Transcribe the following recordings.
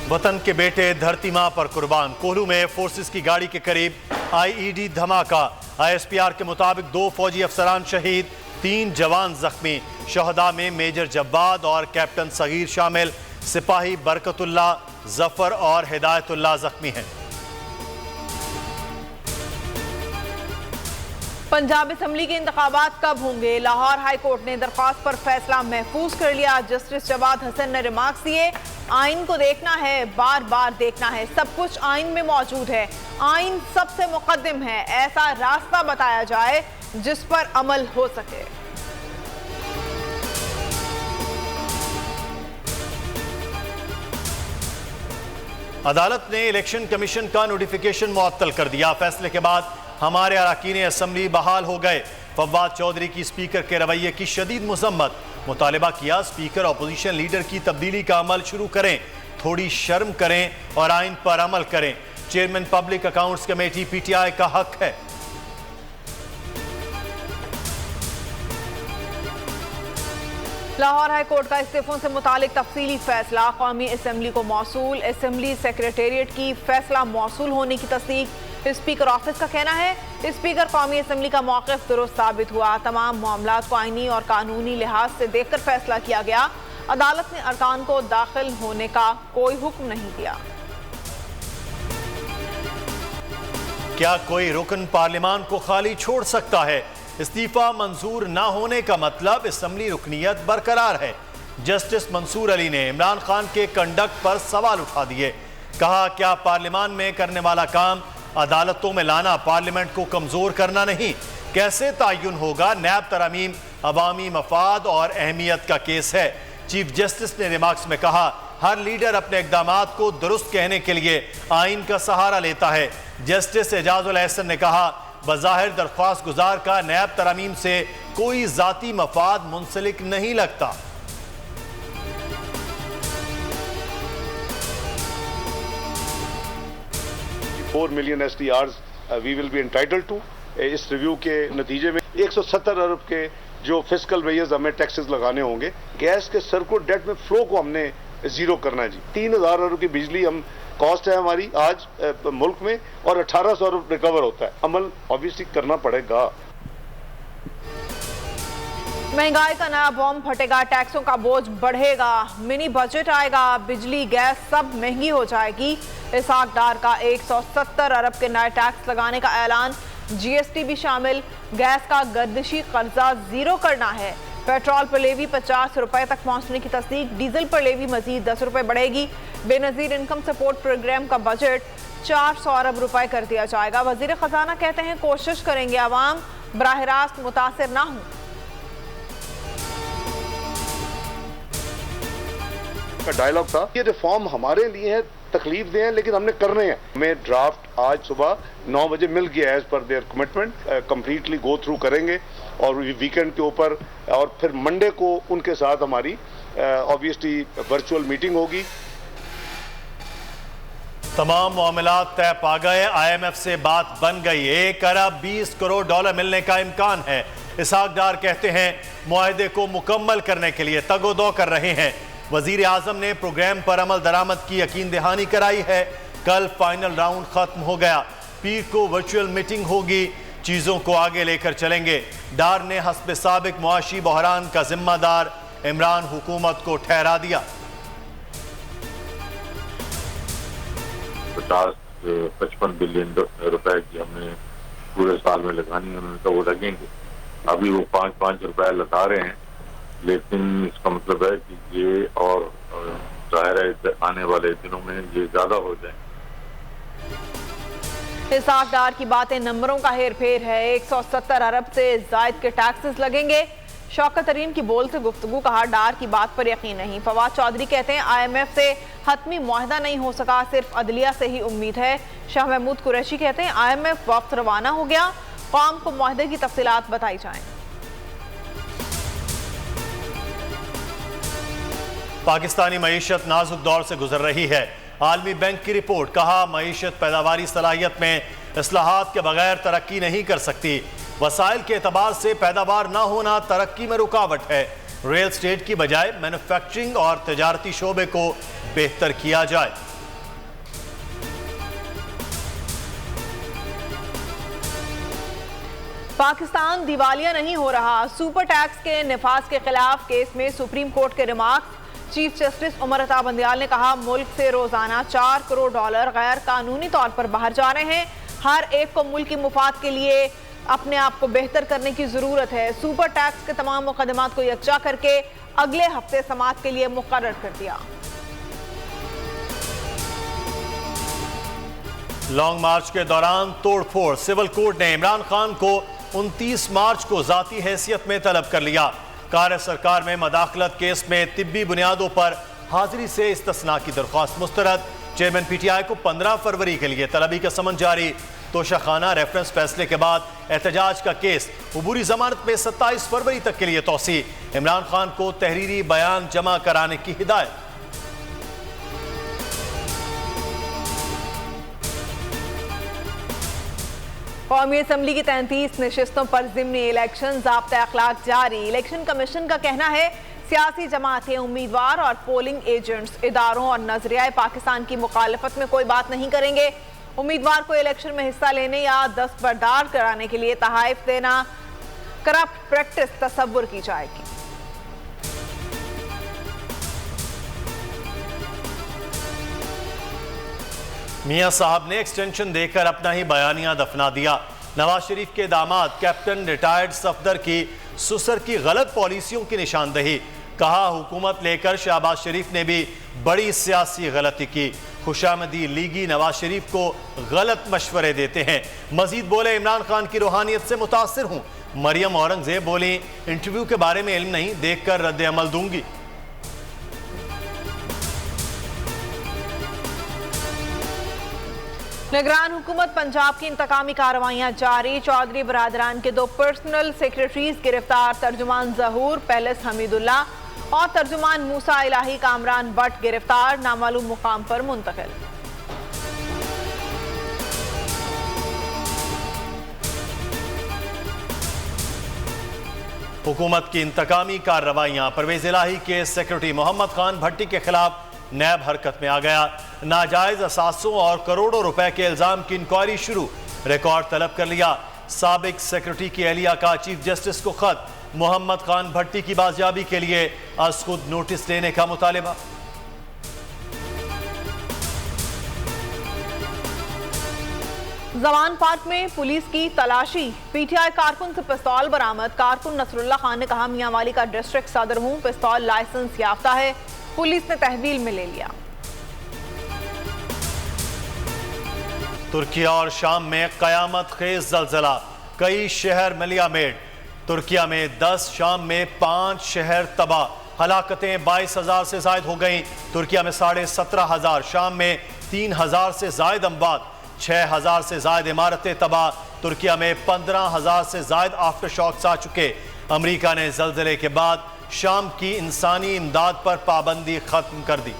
वतन के बेटे धरती मां पर कुर्बान। कोल्हू में फोर्सेस की गाड़ी के करीब आईईडी धमाका। आईएसपीआर के मुताबिक 2 फौजी अफसरान शहीद, 3 जवान जख्मी। शहदा में मेजर जब्बाद और कैप्टन सगीर शामिल। सिपाही बरकतुल्ला, जफर और हिदायतुल्ला जख्मी हैं। पंजाब असेंबली के इंतखाबात कब होंगे? लाहौर हाई कोर्ट ने दरख्वास्त पर फैसला महफूज कर लिया। जस्टिस जवाद हसन ने रिमार्क्स दिए, आइन को देखना है, बार बार देखना है, सब कुछ आइन में मौजूद है, आइन सबसे मुकद्दम है, ऐसा रास्ता बताया जाए जिस पर अमल हो सके। अदालत ने इलेक्शन कमीशन का नोटिफिकेशन मुअत्तल कर दिया। फैसले के बाद हमारे अरकान असेंबली बहाल हो गए। फवाद चौधरी की स्पीकर के रवैये की शदीद मुजम्मत। मुतालिबा किया स्पीकर अपोजिशन लीडर की तब्दीली का अमल शुरू करें, थोड़ी शर्म करें और आइन पर अमल करें। Chairman public accounts committee PTI का हक है। लाहौर हाई कोर्ट का इस्तीफों से मुतालिक तफसीली फैसला कौमी असेंबली को मौसूल। असेंबली सेक्रेटेरिएट की फैसला मौसूल होने की तस्दीक। स्पीकर ऑफिस का कहना है स्पीकर कौमी असेंबली का मौक़िफ़ दुरुस्त साबित हुआ। तमाम मामलात को आइनी और कानूनी लिहाज से देखकर फैसला किया गया। अदालत ने अरकान को दाखिल होने का कोई हुक्म नहीं दिया। क्या कोई रुकन पार्लियामान को खाली छोड़ सकता है? इस्तीफा मंजूर ना होने का मतलब असेंबली रुकनियत बरकरार है। जस्टिस मंसूर अली ने इमरान खान के कंडक्ट पर सवाल उठा दिए। कहा, क्या पार्लियामान में करने वाला काम अदालतों में लाना पार्लियामेंट को कमजोर करना नहीं? कैसे तयन होगा? नैब तरमीम अवामी मफाद और अहमियत का केस है। चीफ जस्टिस ने रिमार्क्स में कहा, हर लीडर अपने इक़दामात को दुरुस्त कहने के लिए आइन का सहारा लेता है। जस्टिस एजाजुल एहसन ने कहा, बज़ाहिर दरख्वास्त गुजार का नैब तरमीम से कोई जाती मफाद मुंसलिक नहीं लगता। $4 million SDRs we will be entitled to. इस रिव्यू के नतीजे में 170 अरब के जो फिस्कल मेजर्स हमें टैक्सेस लगाने होंगे। गैस के सर्कुलर डेट में फ्लो को हमने जीरो करना है जी। 3000 अरब की बिजली हम कॉस्ट है हमारी आज मुल्क में और 1800 अरब रिकवर होता है। अमल ऑब्वियसली करना पड़ेगा। महंगाई का नया बॉम्ब फटेगा, टैक्सों का बोझ बढ़ेगा, मिनी बजट आएगा, बिजली गैस सब महंगी हो जाएगी। इसहाक डार का 170 अरब के नए टैक्स लगाने का ऐलान, जीएसटी भी शामिल। गैस का गर्दिशी कर्जा जीरो करना है। पेट्रोल पर लेवी 50 रुपए तक पहुंचने की तस्दीक। डीजल पर लेवी मजीद 10 रुपए बढ़ेगी। बेनजीर इनकम सपोर्ट प्रोग्राम का बजट 400 अरब रुपए कर दिया जाएगा। वजीर खजाना कहते हैं कोशिश करेंगे अवाम बराह रास्त मुतासिर ना हो। डायलॉग था, ये रिफॉर्म हमारे लिए है, तकलीफ दे हैं लेकिन हमने करने हैं। हमें ड्राफ्ट आज सुबह 9 बजे मिल गया एज पर their commitment. Completely go through करेंगे और वीकेंड के ऊपर और फिर मंडे को उनके साथ हमारी ऑब्वियसली वर्चुअल मीटिंग होगी। तमाम मामलात तय पा गए। IMF से बात बन गई। 1 अरब 20 करोड़ डॉलर मिलने का इम्कान है। इसहाक डार कहते हैं मुआहदे को मुकम्मल करने के लिए तगोदो कर रहे हैं। वजीर आजम ने प्रोग्राम पर अमल दरामद की यकीन दहानी कराई है। कल फाइनल राउंड खत्म हो गया। पीर को वर्चुअल मीटिंग होगी। चीजों को आगे लेकर चलेंगे। डार ने हस्ब साबिक मुआशी बहरान का जिम्मेदार इमरान हुकूमत को ठहरा दिया। 50-55 बिलियन रुपए की हमने पूरे साल में लगानी है। उन्होंने कहा वो लगेंगे। अभी वो 5-5 रुपए लगा रहे हैं, लेकिन इसका मतलब है कि ये और जाहिर है आने वाले दिनों में ये ज्यादा हो जाए। इसहाक डार की बातें नंबरों का हेर फेर है। 170 अरब से जायद के टैक्सेस लगेंगे। शौकत तरीन की बोल से गुफ्तगू, कहा डार की बात पर यकीन नहीं। फवाद चौधरी कहते हैं IMF से हतमी मुआहदा नहीं हो सका, सिर्फ अदलिया से ही उम्मीद है। शाह महमूद कुरैशी कहते हैं IMF वक्त रवाना हो गया, कौम को मुआहदे की तफसीलात बताई जाएं। पाकिस्तानी मईशत नाजुक दौर से गुजर रही है। आलमी बैंक की रिपोर्ट, कहा मईशत पैदावारी सलाहियत में इस्लाहात के बगैर तरक्की नहीं कर सकती। वसाइल के एतबार से पैदावार ना होना तरक्की में रुकावट है। रियल स्टेट की बजाय मैन्युफैक्चरिंग और तजारती शोबे को बेहतर किया जाए। पाकिस्तान दिवालिया नहीं हो रहा, सुपर टैक्स के निफाज के खिलाफ केस में सुप्रीम कोर्ट के remarks. Chief justice Umar Ata Bandial ने कहा, मुल्क से रोजाना 4 करोड़ डॉलर गैर कानूनी तौर पर बाहर जा रहे हैं। हर एक को मुल्क की मुफाद के लिए अपने आप को बेहतर करने की जरूरत है। सुपर टैक्स के तमाम मुकदमात को यकजा करके अगले हफ्ते समाअत के लिए मुकर्रर कर दिया। लॉन्ग मार्च के दौरान तोड़फोड़, सिविल कोर्ट ने इमरान खान को 29 मार्च को जाती हैसियत में तलब कर लिया। कार्य सरकार में मदाखलत केस में तिब्बी बुनियादों पर हाजिरी से इस्तिस्ना की दरख्वास्त मुस्तरद। चेयरमैन पीटीआई को 15 फरवरी के लिए तलबी का समन जारी। तोशाखाना रेफरेंस फैसले के बाद एहतजाज का केस अबूरी जमानत में 27 फरवरी तक के लिए तौसी। इमरान खान को तहरीरी बयान जमा कराने की हिदायत। कौमी असम्बली की 33 नशिस्तों पर ज़िम्नी इलेक्शन ज़ाब्ता अखलाक जारी। इलेक्शन कमीशन का कहना है, सियासी जमातें, उम्मीदवार और पोलिंग एजेंट्स इदारों और नजरिया पाकिस्तान की मुखालफत में कोई बात नहीं करेंगे। उम्मीदवार को इलेक्शन में हिस्सा लेने या दस्तबरदार कराने के लिए तहाइफ देना करप्ट प्रैक्टिस तस्वुर की जाएगी। मियां साहब ने एक्सटेंशन देकर अपना ही बयानिया दफना दिया। नवाज शरीफ के दामाद कैप्टन रिटायर्ड सफदर की सुसर की गलत पॉलिसियों की निशानदही। कहा, हुकूमत लेकर शहबाज शरीफ ने भी बड़ी सियासी गलती की। खुशामदी लीगी नवाज शरीफ को गलत मशवरे देते हैं। मजीद बोले, इमरान खान की रूहानियत से मुतासिर हूं। मरियम औरंगजेब बोली, इंटरव्यू के बारे में इल्म नहीं, देखकर रद्द अमल दूंगी। निगरान हुकूमत पंजाब की इंतकामी कार्रवाइयां जारी। चौधरी बरादरान के 2 पर्सनल सेक्रेटरीज गिरफ्तार। तर्जुमान जहूर पैलेस हमीदुल्ला और तर्जुमान मूसा इलाही कामरान बट गिरफ्तार, नामालूम मुकाम पर मुंतकिल। हुकूमत की इंतकामी कार्रवाइयां। परवेज इलाही के सेक्रेटरी मोहम्मद खान भट्टी के खिलाफ नैब हरकत में आ गया। नाजायज असासों और करोड़ों रुपए के इल्जाम की इंक्वायरी शुरू। रिकॉर्ड तलब कर लिया। साबिक सेक्रेटरी की एहलिया का चीफ जस्टिस को खत। मोहम्मद खान भट्टी की बाजियाबी के लिए आज खुद नोटिस लेने का मुतालिबा। जवान पार्क में पुलिस की तलाशी। पीटीआई कारकुन से पिस्तौल बरामद। कारकुन नसरुल्लाह खान ने कहा, मियां वाली का डिस्ट्रिक्ट सदर हूं, पिस्तौल लाइसेंस याफ्ता है। पुलिस ने तहवील में ले लिया। तुर्किया और शाम में कयामत खेज जलजला। कई शहर मलियामेड। तुर्किया में 10, शाम में 5 शहर तबाह। हलाकतें 22,000 से जायद हो गईं। तुर्किया में 17,500, शाम में 3,000 से जायद अमवात, 6,000 से जायद इमारतें तबाह। तुर्किया में 15,000 से जायद आफ्टर शॉक्स आ चुके। अमरीका ने जलजले के बाद शाम की इंसानी इमदाद पर पाबंदी खत्म कर दी।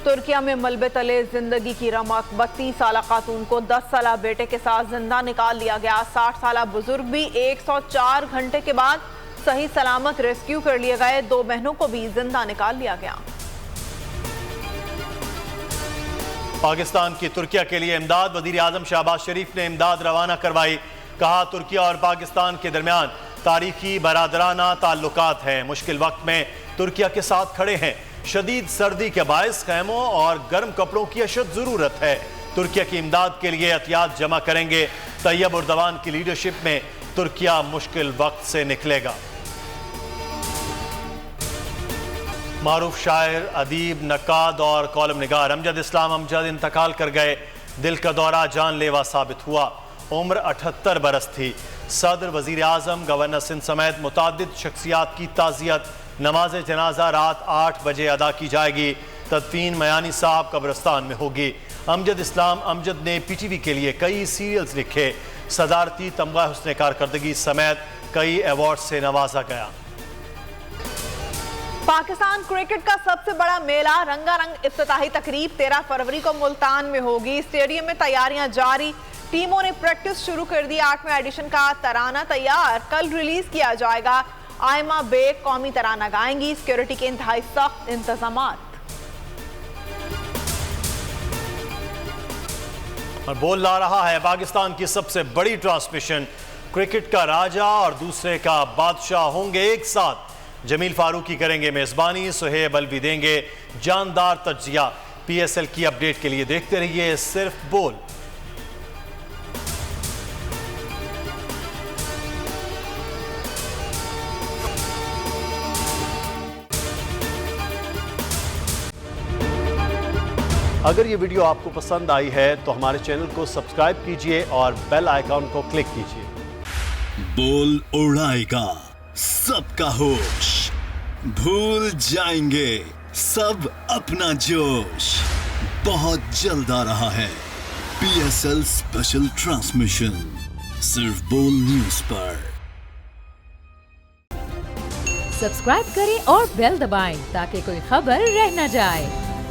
तुर्किया में मलबे तले जिंदगी की रमक। 32 साल खातून को 10 साल बेटे के साथ जिंदा निकाल लिया गया। 60 साल बुजुर्ग भी 104 घंटे के बाद सही सलामत रेस्क्यू कर लिए गए। 2 बहनों को भी जिंदा निकाल लिया गया। पाकिस्तान की तुर्किया के लिए इमदाद। वजीर आजम शहबाज शरीफ ने इमदाद रवाना करवाई। कहा, तुर्किया और पाकिस्तान के दरमियान तारीखी बरादराना ताल्लुकात हैं। मुश्किल वक्त में तुर्किया के साथ खड़े हैं। शदीद सर्दी के बायस खैमों और गर्म कपड़ों की अशद जरूरत है। तुर्किया की इमदाद के लिए एहतियात जमा करेंगे। तैयब उर्दवान की लीडरशिप में तुर्किया मुश्किल वक्त से निकलेगा। मारूफ शायर, अदीब, नक्काद और कॉलम निगार अमजद इस्लाम अमजद इंतकाल कर गए। दिल का दौरा जानलेवा साबित हुआ। उम्र 78 बरस थी। सदर, वजीर आजम, गवर्नर सिंध समेत मुतादिद शख्सियात की ताज़ियत। नमाज जनाजा रात 8 बजे अदा की जाएगी। तदफीन मयानी साहब कब्रिस्तान में होगी। अमजद इस्लाम अमजद ने पीटीवी के लिए कई सीरियल्स लिखे। सदारती तमगा हुस्न कारकर्दगी समेत कई अवार्ड से नवाजा गया। पाकिस्तान क्रिकेट का सबसे बड़ा मेला रंगारंग इफ्तिताही तकरीब 13 फरवरी को मुल्तान में होगी। स्टेडियम में तैयारियां जारी। टीमों ने प्रैक्टिस शुरू कर दी। 8वें एडिशन का तराना तैयार, कल रिलीज किया जाएगा। आयमा बेग कौमी तराना गाएंगी। सिक्योरिटी के इंतहाई सख्त इंतजामात। और बोल ला रहा है पाकिस्तान की सबसे बड़ी ट्रांसमिशन। क्रिकेट का राजा और दूसरे का बादशाह होंगे एक साथ। जमील फारूकी करेंगे मेजबानी, सुहेब अलवी देंगे जानदार तज्जिया। PSL की अपडेट के लिए देखते रहिए सिर्फ बोल। अगर ये वीडियो आपको पसंद आई है तो हमारे चैनल को सब्सक्राइब कीजिए और बेल आइकॉन को क्लिक कीजिए। बोल उड़ाएगा सबका होश, भूल जाएंगे सब अपना जोश। बहुत जल्द आ रहा है PSL स्पेशल ट्रांसमिशन सिर्फ बोल न्यूज पर। सब्सक्राइब करें और बेल दबाएं ताकि कोई खबर रह न जाए।